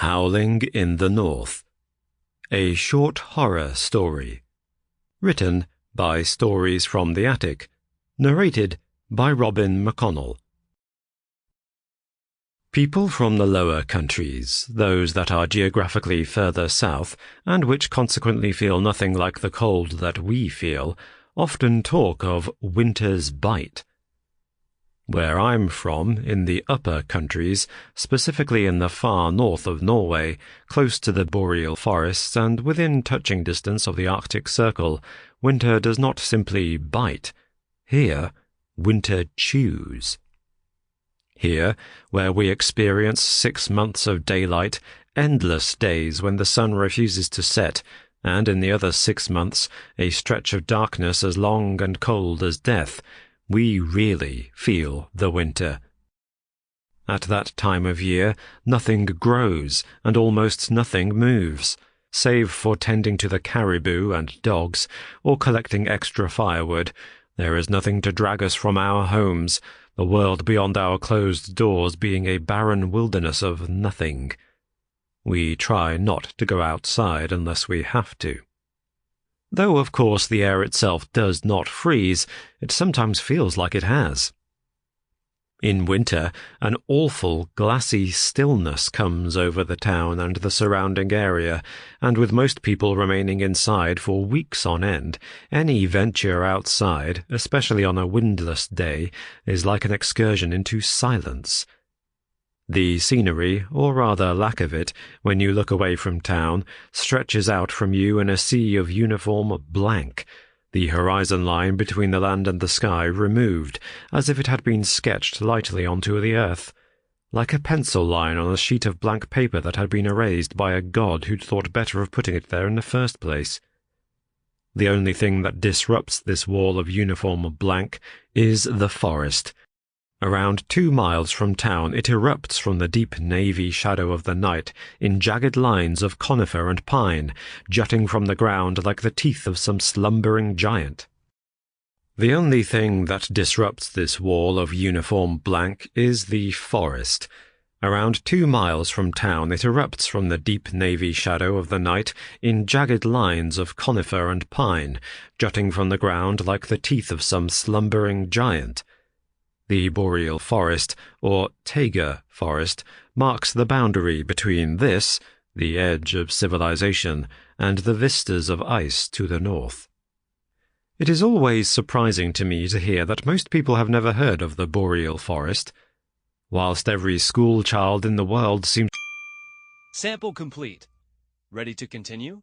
Howling in the North, a short horror story. Written by Stories from the Attic. Narrated by Mcconnell. People from the lower countries, those that are geographically further south, and which consequently feel nothing like the cold that we feel, often talk of winter's bite. Where I'm from, in the upper countries, specifically in the far north of Norway, close to the boreal forests and within touching distance of the Arctic Circle, winter does not simply bite. Here, winter chews. Here, where we experience 6 months of daylight, endless days when the sun refuses to set, and in the other 6 months, a stretch of darkness as long and cold as death, we really feel the winter. At that time of year, nothing grows and almost nothing moves, save for tending to the caribou and dogs or collecting extra firewood. There is nothing to drag us from our homes, the world beyond our closed doors being a barren wilderness of nothing. We try not to go outside unless we have to. Though, of course, the air itself does not freeze, it sometimes feels like it has. In winter, an awful glassy stillness comes over the town and the surrounding area, and with most people remaining inside for weeks on end, any venture outside, especially on a windless day, is like an excursion into silence. The scenery, or rather lack of it, when you look away from town, stretches out from you in a sea of uniform blank, the horizon line between the land and the sky removed, as if it had been sketched lightly onto the earth, like a pencil line on a sheet of blank paper that had been erased by a god who'd thought better of putting it there in the first place. The only thing that disrupts this wall of uniform blank is the forest. Around 2 miles from town it erupts from the deep navy shadow of the night in jagged lines of conifer and pine, jutting from the ground like the teeth of some slumbering giant. The only thing that disrupts this wall of uniform blank is the forest. Around 2 miles from town it erupts from the deep navy shadow of the night in jagged lines of conifer and pine, jutting from the ground like the teeth of some slumbering giant. The boreal forest, or taiga forest, marks the boundary between this, the edge of civilization, and the vistas of ice to the north. It is always surprising to me to hear that most people have never heard of the boreal forest, whilst every school child in the world seems... Sample complete. Ready to continue?